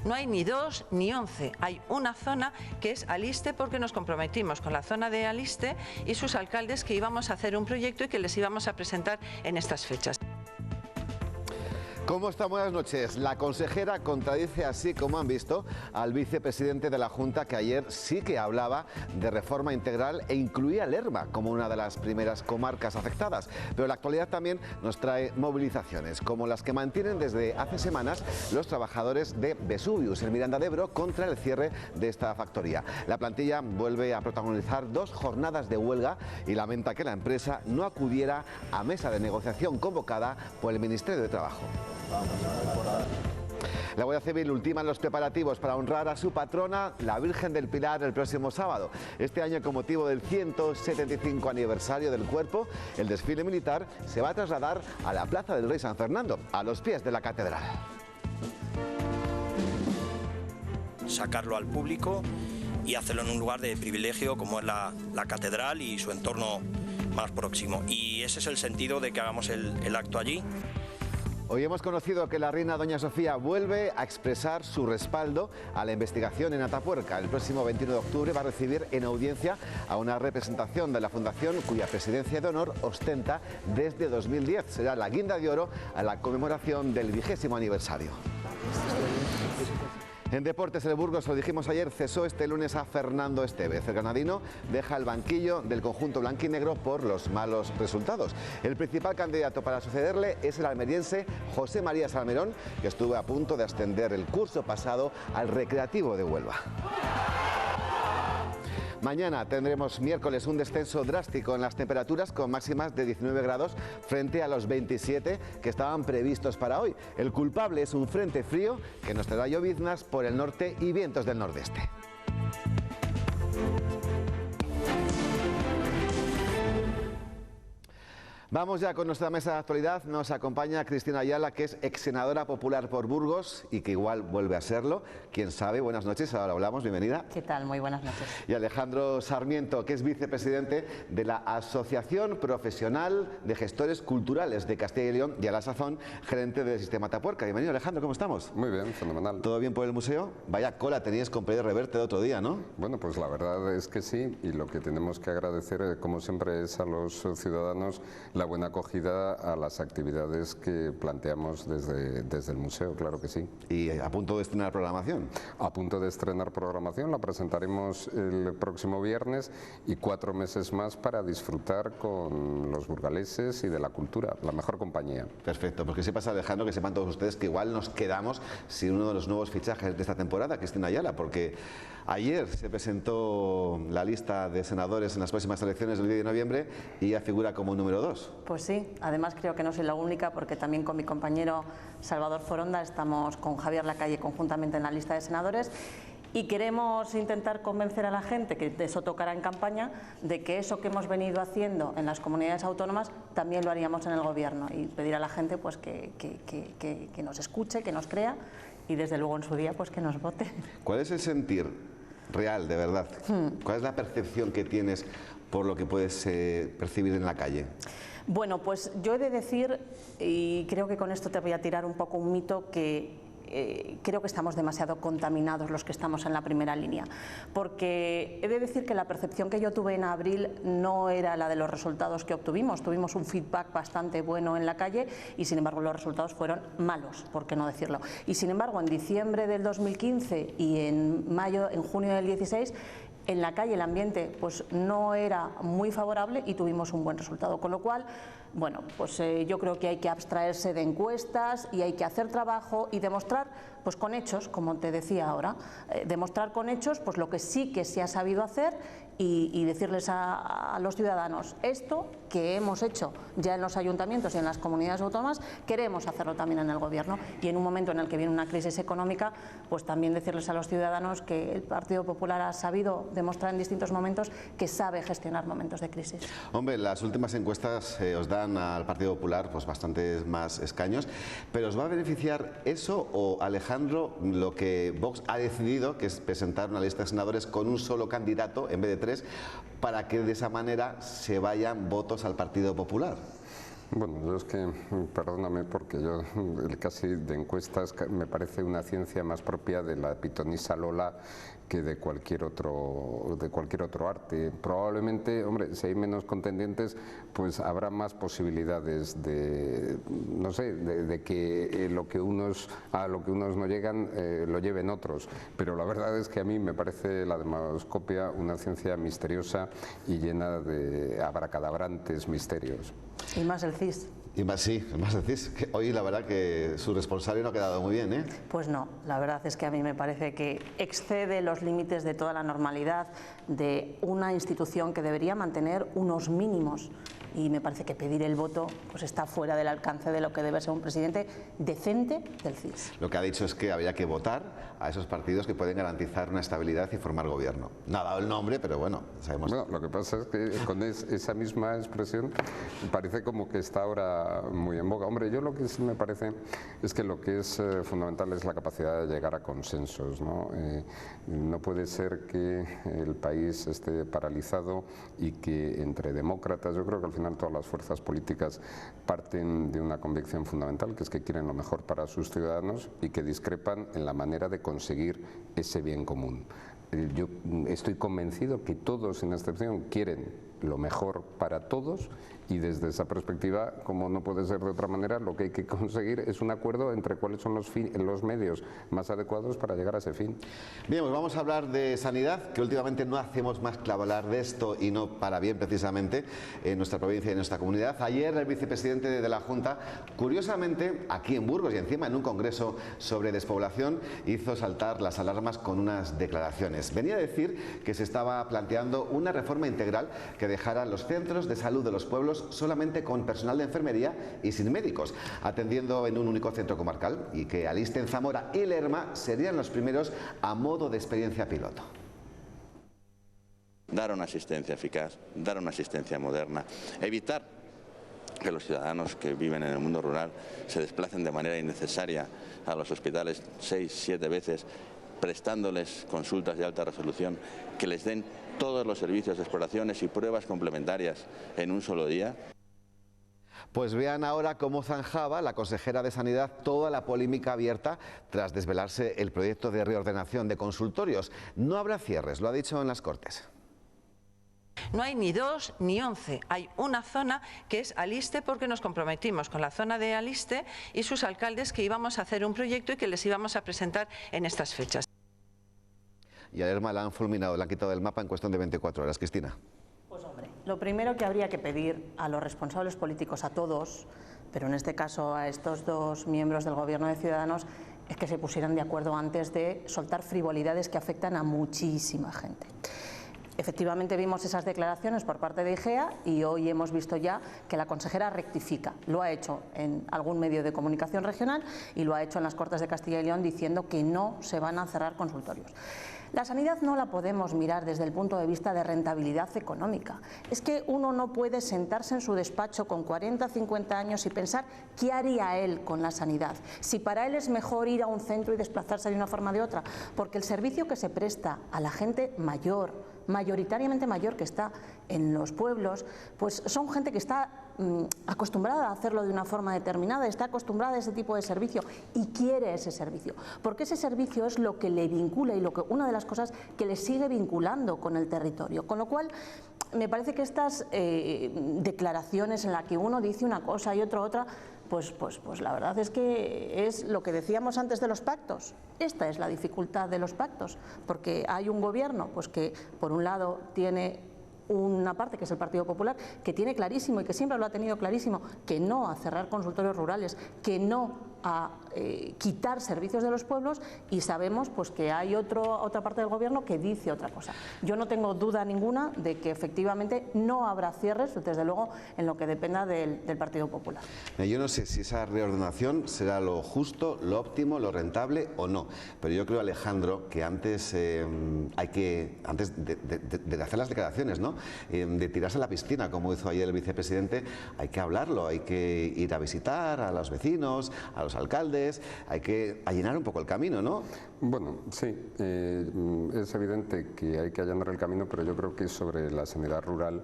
No hay ni 2 ni 11, hay una zona que es Aliste, porque nos comprometimos con la zona de Aliste y sus alcaldes que íbamos a hacer un proyecto y que les íbamos a presentar en estas fechas. ¿Cómo está? Buenas noches. La consejera contradice, así como han visto, al vicepresidente de la Junta, que ayer sí que hablaba de reforma integral e incluía Lerma como una de las primeras comarcas afectadas. Pero la actualidad también nos trae movilizaciones, como las que mantienen desde hace semanas los trabajadores de Vesuvius, en Miranda de Ebro, contra el cierre de esta factoría. La plantilla vuelve a protagonizar 2 jornadas de huelga y lamenta que la empresa no acudiera a mesa de negociación convocada por el Ministerio de Trabajo. La Guardia Civil ultima los preparativos para honrar a su patrona, la Virgen del Pilar, el próximo sábado. Este año, con motivo del 175 aniversario del cuerpo, el desfile militar se va a trasladar a la Plaza del Rey San Fernando, a los pies de la catedral. Sacarlo al público y hacerlo en un lugar de privilegio como es la catedral y su entorno más próximo. Y ese es el sentido de que hagamos el acto allí. Hoy hemos conocido que la reina Doña Sofía vuelve a expresar su respaldo a la investigación en Atapuerca. El próximo 21 de octubre va a recibir en audiencia a una representación de la fundación cuya presidencia de honor ostenta desde 2010. Será la guinda de oro a la conmemoración del 20º aniversario. En deportes, el Burgos, lo dijimos ayer, cesó este lunes a Fernando Estévez. El granadino deja el banquillo del conjunto blanquinegro por los malos resultados. El principal candidato para sucederle es el almeriense José María Salmerón, que estuvo a punto de ascender el curso pasado al Recreativo de Huelva. Mañana tendremos miércoles un descenso drástico en las temperaturas, con máximas de 19 grados frente a los 27 que estaban previstos para hoy. El culpable es un frente frío que nos traerá lloviznas por el norte y vientos del nordeste. Vamos ya con nuestra mesa de actualidad. Nos acompaña Cristina Ayala, que es ex senadora popular por Burgos y que igual vuelve a serlo. Quién sabe. Buenas noches, ahora hablamos. Bienvenida. ¿Qué tal? Muy buenas noches. Y Alejandro Sarmiento, que es vicepresidente de la Asociación Profesional de Gestores Culturales de Castilla y León y a la sazón gerente del Sistema Atapuerca. Bienvenido, Alejandro. ¿Cómo estamos? Muy bien, fenomenal. ¿Todo bien por el museo? Vaya cola tenías con Pérez Reverte el otro día, ¿no? Bueno, pues la verdad es que sí, y lo que tenemos que agradecer, como siempre, es a los ciudadanos la buena acogida a las actividades que planteamos desde el museo, claro que sí. ¿Y a punto de estrenar programación? A punto de estrenar programación, la presentaremos el próximo viernes y 4 meses más para disfrutar con los burgaleses y de la cultura, la mejor compañía. Perfecto, porque sepas, Alejandro, que sepan todos ustedes que igual nos quedamos sin uno de los nuevos fichajes de esta temporada, Cristina Ayala, porque ayer se presentó la lista de senadores en las próximas elecciones del 10 de noviembre y ya figura como número 2. Pues sí, además creo que no soy la única, porque también con mi compañero Salvador Foronda estamos con Javier Lacalle conjuntamente en la lista de senadores y queremos intentar convencer a la gente, que de eso tocará en campaña, de que eso que hemos venido haciendo en las comunidades autónomas también lo haríamos en el gobierno, y pedir a la gente pues que nos escuche, que nos crea y desde luego en su día pues que nos vote. ¿Cuál es el sentir real, de verdad? ¿Cuál es la percepción que tienes por lo que puedes percibir en la calle? Bueno, pues yo he de decir, y creo que con esto te voy a tirar un poco un mito, que creo que estamos demasiado contaminados los que estamos en la primera línea, porque he de decir que la percepción que yo tuve en abril no era la de los resultados que obtuvimos. Tuvimos un feedback bastante bueno en la calle y sin embargo los resultados fueron malos, por qué no decirlo. Y sin embargo en diciembre del 2015 y en junio del 16 en la calle el ambiente pues no era muy favorable y tuvimos un buen resultado, con lo cual, bueno, pues yo creo que hay que abstraerse de encuestas y hay que hacer trabajo y demostrar pues con hechos, como te decía ahora, demostrar con hechos pues lo que sí que se ha sabido hacer y decirles a los ciudadanos esto que hemos hecho ya en los ayuntamientos y en las comunidades autónomas, queremos hacerlo también en el gobierno, y en un momento en el que viene una crisis económica, pues también decirles a los ciudadanos que el Partido Popular ha sabido demostrar en distintos momentos que sabe gestionar momentos de crisis. Hombre, las últimas encuestas os dan al Partido Popular pues bastantes más escaños, pero ¿os va a beneficiar eso o, Alejandro, lo que Vox ha decidido, que es presentar una lista de senadores con un solo candidato en vez de 3, para que de esa manera se vayan votos al Partido Popular? Bueno, yo es que, perdóname, porque yo casi de encuestas me parece una ciencia más propia de la pitonisa Lola que de cualquier otro arte. Probablemente, hombre, si hay menos contendientes, pues habrá más posibilidades de, no sé, de que a lo que unos no llegan lo lleven otros. Pero la verdad es que a mí me parece la demoscopia una ciencia misteriosa y llena de abracadabrantes misterios. Y más el CIS. Y más, sí, más decís que hoy la verdad que su responsable no ha quedado muy bien, ¿eh? Pues no, la verdad es que a mí me parece que excede los límites de toda la normalidad de una institución que debería mantener unos mínimos. Y me parece que pedir el voto pues está fuera del alcance de lo que debe ser un presidente decente del CIS. Lo que ha dicho es que habría que votar a esos partidos que pueden garantizar una estabilidad y formar gobierno. No ha dado el nombre, pero bueno, sabemos. Bueno, lo que pasa es que con esa misma expresión parece como que está ahora muy en boga. Hombre, yo lo que sí me parece es que lo que es fundamental es la capacidad de llegar a consensos, ¿no? No puede ser que el país esté paralizado y que entre demócratas, yo creo que al final todas las fuerzas políticas parten de una convicción fundamental, que es que quieren lo mejor para sus ciudadanos y que discrepan en la manera de conseguir ese bien común. Yo estoy convencido que todos, sin excepción, quieren lo mejor para todos y desde esa perspectiva, como no puede ser de otra manera, lo que hay que conseguir es un acuerdo entre cuáles son los medios más adecuados para llegar a ese fin. Bien, pues vamos a hablar de sanidad, que últimamente no hacemos más que hablar de esto y no para bien precisamente en nuestra provincia y en nuestra comunidad. Ayer el vicepresidente de la Junta, curiosamente aquí en Burgos y encima en un congreso sobre despoblación, hizo saltar las alarmas con unas declaraciones. Venía a decir que se estaba planteando una reforma integral que dejara los centros de salud de los pueblos solamente con personal de enfermería y sin médicos, atendiendo en un único centro comarcal, y que Aliste, en Zamora y Lerma serían los primeros a modo de experiencia piloto. Dar una asistencia eficaz, dar una asistencia moderna, evitar que los ciudadanos que viven en el mundo rural se desplacen de manera innecesaria a los hospitales 6, 7 veces, prestándoles consultas de alta resolución, que les den todos los servicios de exploraciones y pruebas complementarias en un solo día. Pues vean ahora cómo zanjaba la consejera de Sanidad toda la polémica abierta tras desvelarse el proyecto de reordenación de consultorios. No habrá cierres, lo ha dicho en las Cortes. No hay ni 2 ni 11, hay una zona que es Aliste, porque nos comprometimos con la zona de Aliste y sus alcaldes que íbamos a hacer un proyecto y que les íbamos a presentar en estas fechas. Y a Lerma la han fulminado, la han quitado del mapa en cuestión de 24 horas. Cristina. Pues hombre, lo primero que habría que pedir a los responsables políticos, a todos, pero en este caso a estos dos miembros del Gobierno de Ciudadanos, es que se pusieran de acuerdo antes de soltar frivolidades que afectan a muchísima gente. Efectivamente vimos esas declaraciones por parte de IGEA y hoy hemos visto ya que la consejera rectifica. Lo ha hecho en algún medio de comunicación regional y lo ha hecho en las Cortes de Castilla y León, diciendo que no se van a cerrar consultorios. La sanidad no la podemos mirar desde el punto de vista de rentabilidad económica. Es que uno no puede sentarse en su despacho con 40, 50 años y pensar qué haría él con la sanidad. Si para él es mejor ir a un centro y desplazarse de una forma o de otra, porque el servicio que se presta a la gente mayor, mayoritariamente mayor, que está en los pueblos, pues son gente que está acostumbrada a hacerlo de una forma determinada, está acostumbrada a ese tipo de servicio y quiere ese servicio, porque ese servicio es lo que le vincula y una de las cosas que le sigue vinculando con el territorio. Con lo cual, me parece que estas declaraciones en las que uno dice una cosa y otro otra, pues la verdad es que es lo que decíamos antes de los pactos. Esta es la dificultad de los pactos, porque hay un gobierno pues que por un lado tiene una parte, que es el Partido Popular, que tiene clarísimo y que siempre lo ha tenido clarísimo, que no a cerrar consultorios rurales, que no a quitar servicios de los pueblos, y sabemos pues que hay otra parte del gobierno que dice otra cosa. Yo no tengo duda ninguna de que efectivamente no habrá cierres, desde luego en lo que dependa del Partido Popular. Yo no sé si esa reordenación será lo justo, lo óptimo, lo rentable o no, pero yo creo, Alejandro, que antes antes de hacer las declaraciones, ¿no?, de tirarse a la piscina, como hizo ayer el vicepresidente, hay que hablarlo, hay que ir a visitar a los vecinos, a los alcaldes, hay que allanar un poco el camino, ¿no? Bueno, sí, es evidente que hay que allanar el camino, pero yo creo que sobre la sanidad rural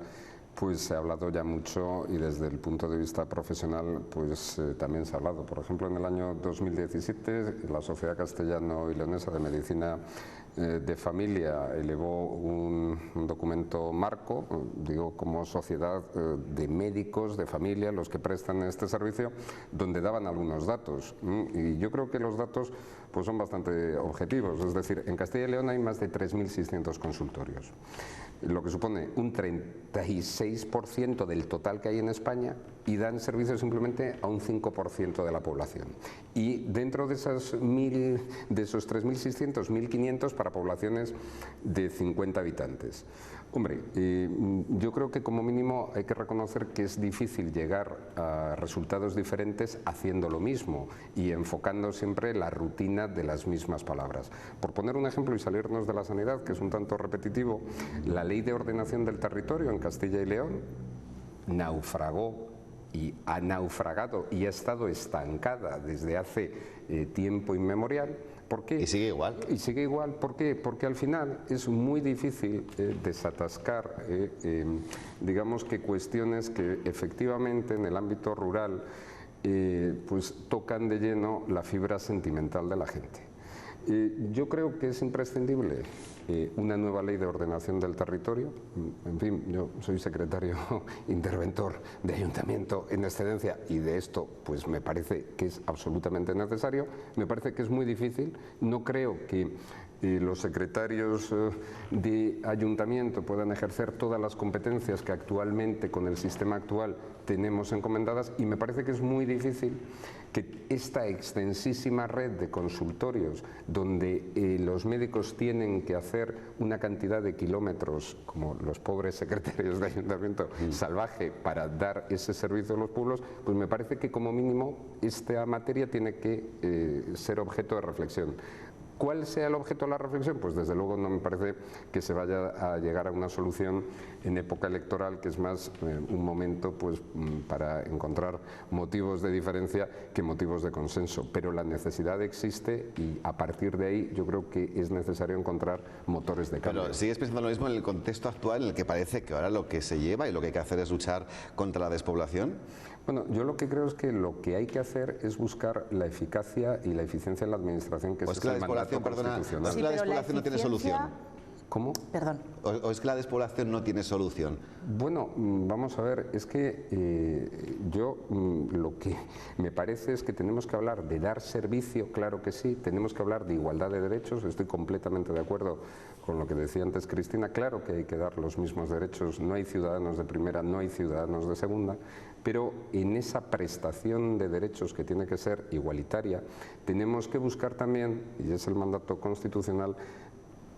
Pues se ha hablado ya mucho y desde el punto de vista profesional pues también se ha hablado. Por ejemplo, en el año 2017 la Sociedad Castellano y Leonesa de Medicina de Familia elevó un documento marco, digo, como sociedad de médicos de familia, los que prestan este servicio, donde daban algunos datos. Y yo creo que los datos pues son bastante objetivos. Es decir, en Castilla y León hay más de 3.600 consultorios, lo que supone un 36% del total que hay en España, y dan servicio simplemente a un 5% de la población. Y dentro de esos 3.600, 1.500 para poblaciones de 50 habitantes. Hombre, yo creo que como mínimo hay que reconocer que es difícil llegar a resultados diferentes haciendo lo mismo y enfocando siempre la rutina de las mismas palabras. Por poner un ejemplo y salirnos de la sanidad, que es un tanto repetitivo, la Ley de Ordenación del Territorio en Castilla y León naufragó y ha naufragado y ha estado estancada desde hace tiempo inmemorial. ¿Por qué? Y sigue igual. Y sigue igual. ¿Por qué? Porque al final es muy difícil desatascar, digamos que cuestiones que efectivamente en el ámbito rural pues tocan de lleno la fibra sentimental de la gente. Yo creo que es imprescindible una nueva ley de ordenación del territorio. En fin, yo soy secretario interventor de ayuntamiento en excedencia y de esto pues me parece que es absolutamente necesario. Me parece que es muy difícil. No creo que los secretarios de ayuntamiento puedan ejercer todas las competencias que actualmente con el sistema actual tenemos encomendadas, y me parece que es muy difícil que esta extensísima red de consultorios donde los médicos tienen que hacer una cantidad de kilómetros, como los pobres secretarios de ayuntamiento, salvaje, para dar ese servicio a los pueblos, pues me parece que como mínimo esta materia tiene que ser objeto de reflexión. ¿Cuál sea el objeto de la reflexión? Pues desde luego no me parece que se vaya a llegar a una solución en época electoral, que es más un momento pues para encontrar motivos de diferencia que motivos de consenso. Pero la necesidad existe y a partir de ahí yo creo que es necesario encontrar motores de cambio. Pero ¿sigues pensando lo mismo en el contexto actual, en el que parece que ahora lo que se lleva y lo que hay que hacer es luchar contra la despoblación? Bueno, yo lo que creo es que lo que hay que hacer es buscar la eficacia y la eficiencia en la administración, que es el mandato constitucional. ¿O es que la despoblación no tiene solución? ¿Cómo? Perdón. ¿O es que la despoblación no tiene solución? Bueno, vamos a ver, es que yo lo que me parece es que tenemos que hablar de dar servicio, claro que sí, tenemos que hablar de igualdad de derechos, estoy completamente de acuerdo con lo que decía antes Cristina, claro que hay que dar los mismos derechos, no hay ciudadanos de primera, no hay ciudadanos de segunda, pero en esa prestación de derechos que tiene que ser igualitaria, tenemos que buscar también, y es el mandato constitucional,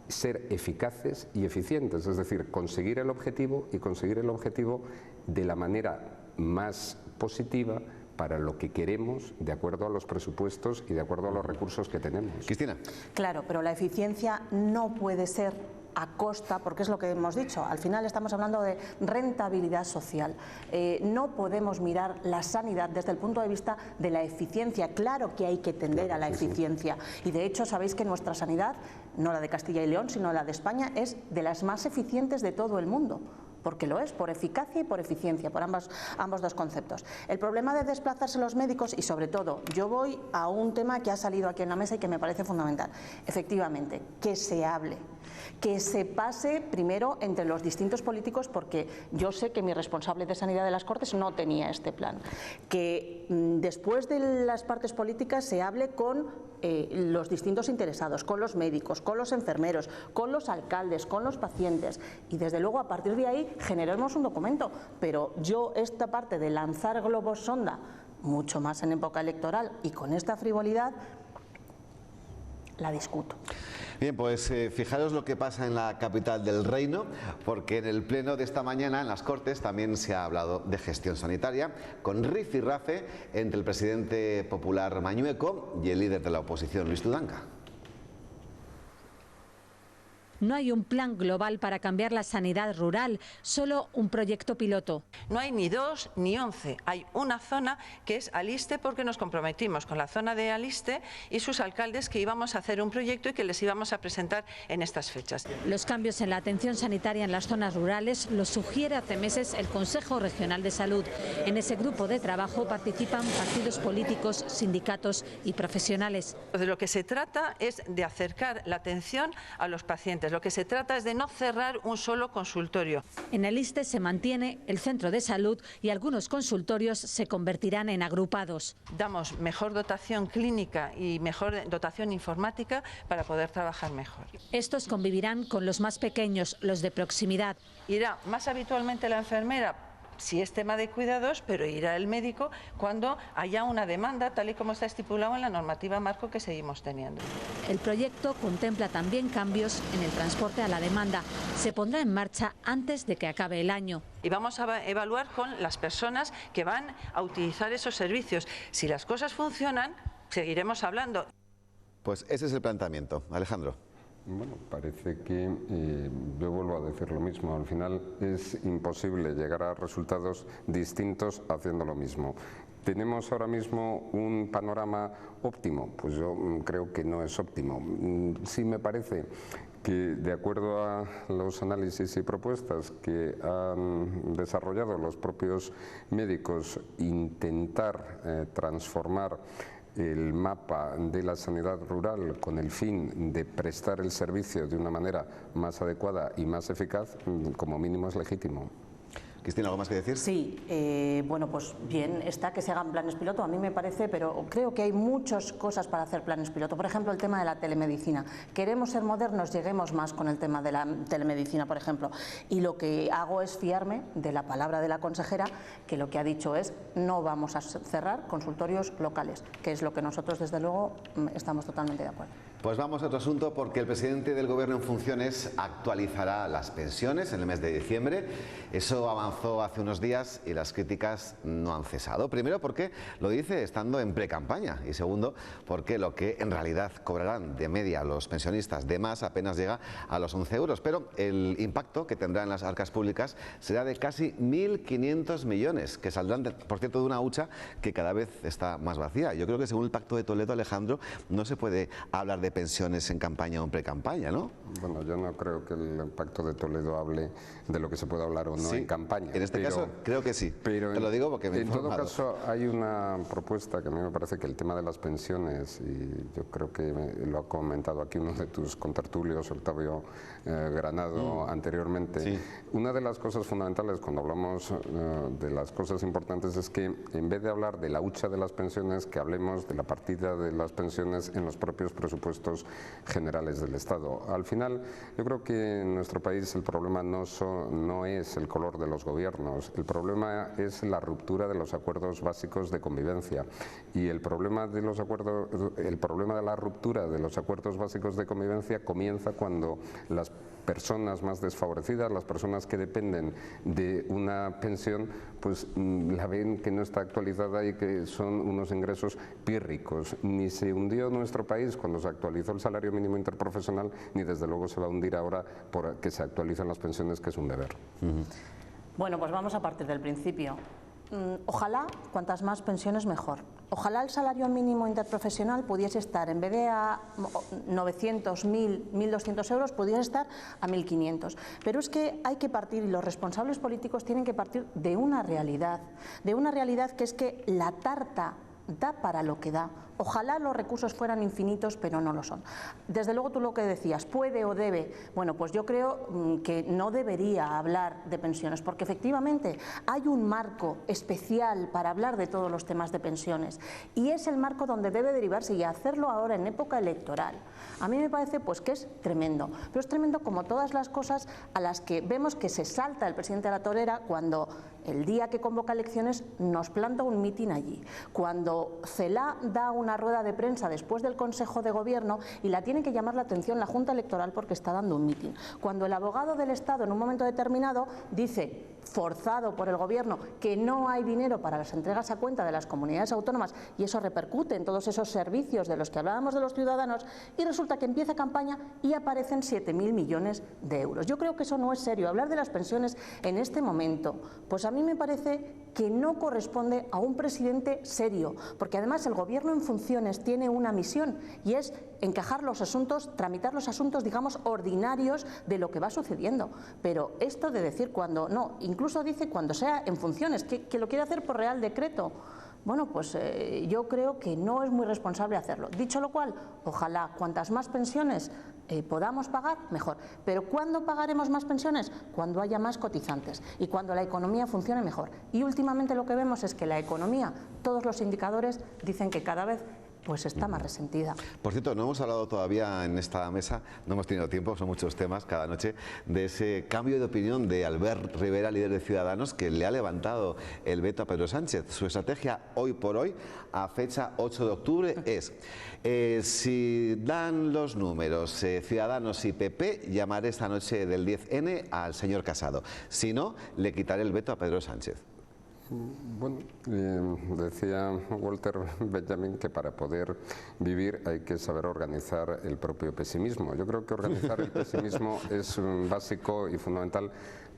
ser eficaces y eficientes, es decir, conseguir el objetivo y conseguir el objetivo de la manera más positiva para lo que queremos, de acuerdo a los presupuestos y de acuerdo a los recursos que tenemos. Cristina. Claro, pero la eficiencia no puede ser a costa, porque es lo que hemos dicho, al final estamos hablando de rentabilidad social. No podemos mirar la sanidad desde el punto de vista de la eficiencia. Claro que hay que tender a la eficiencia. Y de hecho sabéis que nuestra sanidad, no la de Castilla y León, sino la de España, es de las más eficientes de todo el mundo. Porque lo es, por eficacia y por eficiencia, por ambos dos conceptos. El problema de desplazarse los médicos, y sobre todo, yo voy a un tema que ha salido aquí en la mesa y que me parece fundamental. Efectivamente, que se hable, que se pase primero entre los distintos políticos, porque yo sé que mi responsable de Sanidad de las Cortes no tenía este plan. Que después de las partes políticas se hable con los distintos interesados, con los médicos, con los enfermeros, con los alcaldes, con los pacientes, y desde luego a partir de ahí generemos un documento. Pero yo esta parte de lanzar globos sonda, mucho más en época electoral y con esta frivolidad, la discuto. Bien, pues fijaros lo que pasa en la capital del reino, porque en el pleno de esta mañana en las Cortes también se ha hablado de gestión sanitaria, con rifirrafe entre el presidente popular Mañueco y el líder de la oposición, Luis Tudanca. No hay un plan global para cambiar la sanidad rural, solo un proyecto piloto. No hay ni 2 ni 11, hay una zona que es Aliste porque nos comprometimos con la zona de Aliste y sus alcaldes que íbamos a hacer un proyecto y que les íbamos a presentar en estas fechas. Los cambios en la atención sanitaria en las zonas rurales los sugiere hace meses el Consejo Regional de Salud. En ese grupo de trabajo participan partidos políticos, sindicatos y profesionales. De lo que se trata es de acercar la atención a los pacientes. Lo que se trata es de no cerrar un solo consultorio. En Aliste se mantiene el centro de salud y algunos consultorios se convertirán en agrupados. Damos mejor dotación clínica y mejor dotación informática para poder trabajar mejor. Estos convivirán con los más pequeños, los de proximidad. Irá más habitualmente la enfermera si es tema de cuidados, pero irá el médico cuando haya una demanda, tal y como está estipulado en la normativa marco que seguimos teniendo. El proyecto contempla también cambios en el transporte a la demanda. Se pondrá en marcha antes de que acabe el año. Y vamos a evaluar con las personas que van a utilizar esos servicios. Si las cosas funcionan, seguiremos hablando. Pues ese es el planteamiento. Alejandro. Bueno, parece que, yo vuelvo a decir lo mismo, al final es imposible llegar a resultados distintos haciendo lo mismo. ¿Tenemos ahora mismo un panorama óptimo? Pues yo creo que no es óptimo. Sí me parece que, de acuerdo a los análisis y propuestas que han desarrollado los propios médicos, intentar transformar el mapa de la sanidad rural con el fin de prestar el servicio de una manera más adecuada y más eficaz, como mínimo es legítimo. Cristina, ¿algo más que decir? Sí, bueno, pues bien está que se hagan planes piloto, a mí me parece, pero creo que hay muchas cosas para hacer planes piloto. Por ejemplo, el tema de la telemedicina. Queremos ser modernos, lleguemos más con el tema de la telemedicina, por ejemplo. Y lo que hago es fiarme de la palabra de la consejera, que lo que ha dicho es no vamos a cerrar consultorios locales, que es lo que nosotros, desde luego, estamos totalmente de acuerdo. Pues vamos a otro asunto, porque el presidente del Gobierno en funciones actualizará las pensiones en el mes de diciembre. Eso avanzó hace unos días y las críticas no han cesado. Primero, porque lo dice estando en pre-campaña, y segundo, porque lo que en realidad cobrarán de media los pensionistas de más apenas llega a los 11 euros. Pero el impacto que tendrá en las arcas públicas será de casi 1.500 millones, que saldrán, por cierto, de una hucha que cada vez está más vacía. Yo creo que según el Pacto de Toledo, Alejandro, no se puede hablar de pensiones en campaña o en pre-campaña, ¿no? Bueno, yo no creo que el Pacto de Toledo hable de lo que se puede hablar o no en campaña. En este caso creo que sí, pero te lo digo porque me he informado. En todo caso, hay una propuesta que a mí me parece que el tema de las pensiones, y yo creo que lo ha comentado aquí uno de tus contertulios, Octavio Granado, anteriormente. Sí. Una de las cosas fundamentales cuando hablamos de las cosas importantes es que, en vez de hablar de la hucha de las pensiones, que hablemos de la partida de las pensiones en los propios presupuestos generales del Estado. Al final, yo creo que en nuestro país el problema no es el color de los gobiernos, el problema es la ruptura de los acuerdos básicos de convivencia, y el problema de la ruptura de los acuerdos básicos de convivencia comienza cuando las personas más desfavorecidas, las personas que dependen de una pensión, pues la ven que no está actualizada y que son unos ingresos pírricos. Ni se hundió nuestro país cuando se actualizó el salario mínimo interprofesional, ni desde luego se va a hundir ahora porque se actualizan las pensiones, que es un deber. Bueno, pues vamos a partir del principio. Ojalá cuantas más pensiones mejor. Ojalá el salario mínimo interprofesional pudiese estar, en vez de a 900, 1.000, 1.200 euros, pudiese estar a 1.500. Pero es que hay que partir, y los responsables políticos tienen que partir de una realidad que es que la tarta da para lo que da. Ojalá los recursos fueran infinitos, pero no lo son. Desde luego, tú lo que decías, ¿puede o debe? Bueno, pues yo creo que no debería hablar de pensiones, porque efectivamente hay un marco especial para hablar de todos los temas de pensiones, y es el marco donde debe derivarse, y hacerlo ahora en época electoral. A mí me parece pues que es tremendo, pero es tremendo como todas las cosas a las que vemos que se salta el presidente de la torera cuando el día que convoca elecciones nos planta un mitin allí, cuando Celaá da una rueda de prensa después del Consejo de Gobierno y la tiene que llamar la atención la Junta Electoral porque está dando un mitin, cuando el abogado del Estado en un momento determinado dice forzado por el Gobierno, que no hay dinero para las entregas a cuenta de las comunidades autónomas y eso repercute en todos esos servicios de los que hablábamos de los ciudadanos, y resulta que empieza campaña y aparecen 7.000 millones de euros. Yo creo que eso no es serio. Hablar de las pensiones en este momento, pues a mí me parece que no corresponde a un presidente serio, porque además el Gobierno en funciones tiene una misión y es encajar los asuntos, tramitar los asuntos, digamos, ordinarios de lo que va sucediendo. Pero esto de decir cuando no, incluso dice cuando sea en funciones, que lo quiere hacer por Real Decreto. Bueno, pues yo creo que no es muy responsable hacerlo. Dicho lo cual, ojalá cuantas más pensiones podamos pagar, mejor. Pero ¿cuándo pagaremos más pensiones? Cuando haya más cotizantes y cuando la economía funcione mejor. Y últimamente lo que vemos es que la economía, todos los indicadores dicen que cada vez pues está más resentida. Por cierto, no hemos hablado todavía en esta mesa, no hemos tenido tiempo, son muchos temas cada noche, de ese cambio de opinión de Albert Rivera, líder de Ciudadanos, que le ha levantado el veto a Pedro Sánchez. Su estrategia hoy por hoy, a fecha 8 de octubre, es si dan los números Ciudadanos y PP, llamaré esta noche del 10N al señor Casado. Si no, le quitaré el veto a Pedro Sánchez. Bueno, decía Walter Benjamin que para poder vivir hay que saber organizar el propio pesimismo. Yo creo que organizar el pesimismo es básico y fundamental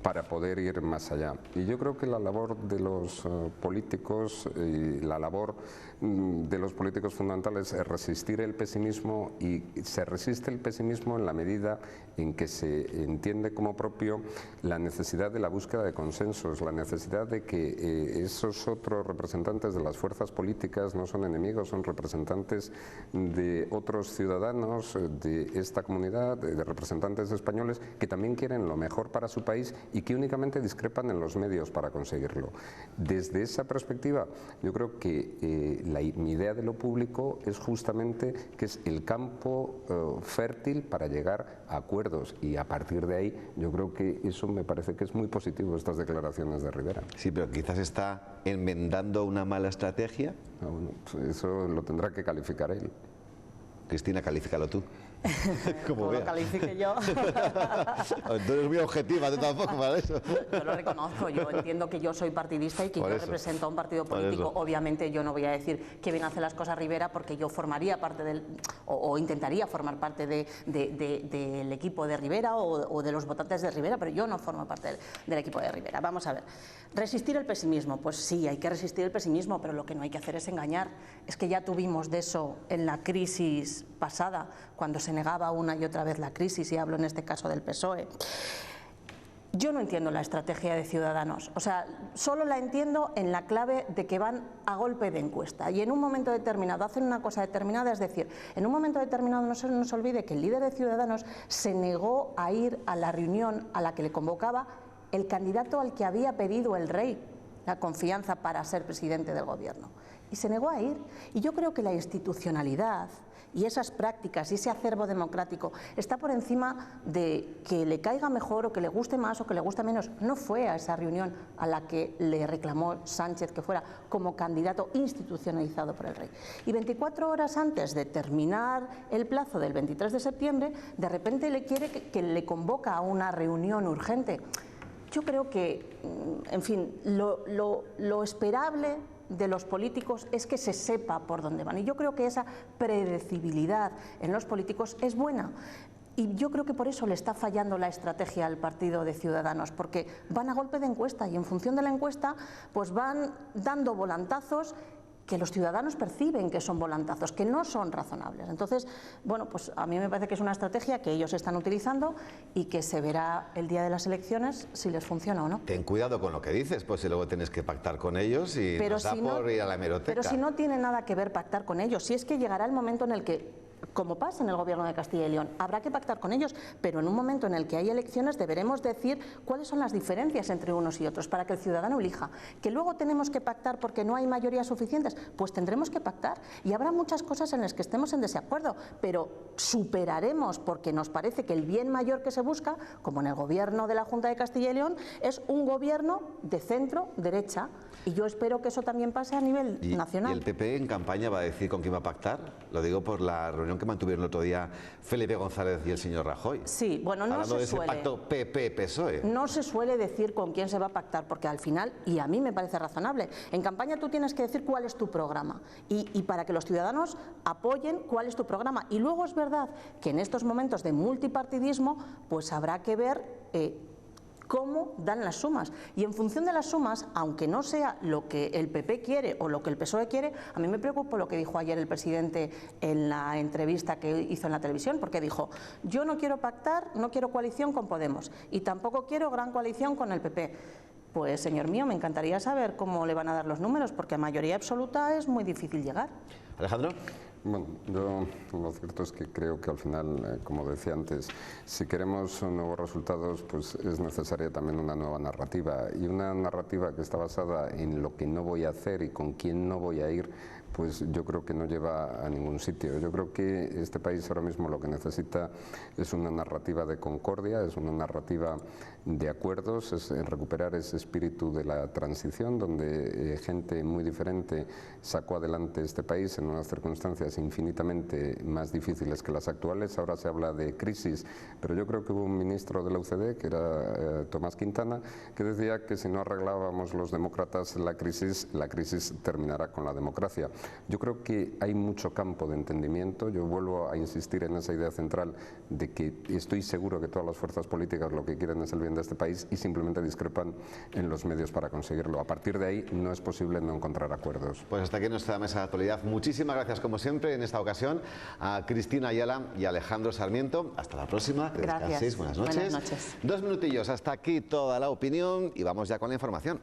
para poder ir más allá. Y yo creo que la labor de los políticos y la labor de los políticos fundamentales es resistir el pesimismo, y se resiste el pesimismo en la medida en que se entiende como propio la necesidad de la búsqueda de consensos, la necesidad de que esos otros representantes de las fuerzas políticas no son enemigos, son representantes de otros ciudadanos de esta comunidad, de representantes españoles que también quieren lo mejor para su país y que únicamente discrepan en los medios para conseguirlo. Desde esa perspectiva, yo creo que mi idea de lo público es justamente que es el campo fértil para llegar a acuerdos, y a partir de ahí yo creo que eso me parece que es muy positivo, estas declaraciones de Rivera. Sí, pero quizás está enmendando una mala estrategia. Bueno, pues eso lo tendrá que calificar él. Cristina, califícalo tú. Como lo califique yo. Tú eres muy objetiva, tú tampoco para eso. Yo lo reconozco, yo entiendo que yo soy partidista y que yo represento a un partido político. Obviamente yo no voy a decir que bien hace las cosas Rivera, porque yo formaría parte del, o intentaría formar parte del equipo de Rivera o de los votantes de Rivera, pero yo no formo parte del equipo de Rivera. Vamos a ver, resistir el pesimismo, pues sí, hay que resistir el pesimismo, pero lo que no hay que hacer es engañar. Es que ya tuvimos de eso en la crisis pasada, cuando se negaba una y otra vez la crisis, y hablo en este caso del PSOE. Yo no entiendo la estrategia de Ciudadanos, o sea, solo la entiendo en la clave de que van a golpe de encuesta y en un momento determinado hacen una cosa determinada, es decir, en un momento determinado no se nos olvide que el líder de Ciudadanos se negó a ir a la reunión a la que le convocaba el candidato al que había pedido el rey la confianza para ser presidente del gobierno, y se negó a ir. Y yo creo que la institucionalidad y esas prácticas y ese acervo democrático está por encima de que le caiga mejor o que le guste más o que le guste menos. No fue a esa reunión a la que le reclamó Sánchez que fuera como candidato institucionalizado por el rey. Y 24 horas antes de terminar el plazo del 23 de septiembre, de repente le quiere que le convoca a una reunión urgente. Yo creo que, en fin, lo esperable de los políticos es que se sepa por dónde van, y yo creo que esa predecibilidad en los políticos es buena, y yo creo que por eso le está fallando la estrategia al partido de Ciudadanos, porque van a golpe de encuesta y en función de la encuesta pues van dando volantazos que los ciudadanos perciben que son volantazos, que no son razonables. Entonces, bueno, pues a mí me parece que es una estrategia que ellos están utilizando y que se verá el día de las elecciones si les funciona o no. Ten cuidado con lo que dices, pues si luego tienes que pactar con ellos y pero nos da por ir a la hemeroteca. Pero si no tiene nada que ver pactar con ellos, si es que llegará el momento en el que, como pasa en el gobierno de Castilla y León, habrá que pactar con ellos, pero en un momento en el que hay elecciones deberemos decir cuáles son las diferencias entre unos y otros para que el ciudadano elija. Que luego tenemos que pactar porque no hay mayorías suficientes, pues tendremos que pactar y habrá muchas cosas en las que estemos en desacuerdo, pero superaremos, porque nos parece que el bien mayor que se busca, como en el gobierno de la Junta de Castilla y León, es un gobierno de centro-derecha, y yo espero que eso también pase a nivel nacional. ¿Y el PP en campaña va a decir con quién va a pactar? Lo digo por la reunión reunión que mantuvieron el otro día Felipe González y el señor Rajoy. Sí, bueno, no hablando se de ese suele. pacto PP-PSOE. No se suele decir con quién se va a pactar, porque al final, y a mí me parece razonable, en campaña tú tienes que decir cuál es tu programa y para que los ciudadanos apoyen cuál es tu programa. Y luego es verdad que en estos momentos de multipartidismo, pues habrá que ver cómo dan las sumas. Y en función de las sumas, aunque no sea lo que el PP quiere o lo que el PSOE quiere, a mí me preocupa lo que dijo ayer el presidente en la entrevista que hizo en la televisión, porque dijo: yo no quiero pactar, no quiero coalición con Podemos y tampoco quiero gran coalición con el PP. Pues, señor mío, me encantaría saber cómo le van a dar los números, porque a mayoría absoluta es muy difícil llegar. Alejandro. Bueno, yo lo cierto es que creo que al final, como decía antes, si queremos nuevos resultados, pues es necesaria también una nueva narrativa, y una narrativa que está basada en lo que no voy a hacer y con quién no voy a ir, pues yo creo que no lleva a ningún sitio. Yo creo que este país ahora mismo lo que necesita es una narrativa de concordia, es una narrativa de acuerdos, es recuperar ese espíritu de la transición, donde gente muy diferente sacó adelante este país en unas circunstancias infinitamente más difíciles que las actuales. Ahora se habla de crisis, pero yo creo que hubo un ministro de la UCD, que era Tomás Quintana, que decía que si no arreglábamos los demócratas la crisis terminará con la democracia. Yo creo que hay mucho campo de entendimiento. Yo vuelvo a insistir en esa idea central de que estoy seguro que todas las fuerzas políticas lo que quieren es el bien de este país y simplemente discrepan en los medios para conseguirlo. A partir de ahí no es posible no encontrar acuerdos. Pues hasta aquí nuestra mesa de actualidad. Muchísimas gracias, como siempre, en esta ocasión a Cristina Ayala y a Alejandro Sarmiento. Hasta la próxima. Que Gracias. descanséis. Buenas noches. 2 minutillos. Hasta aquí toda la opinión y vamos ya con la información.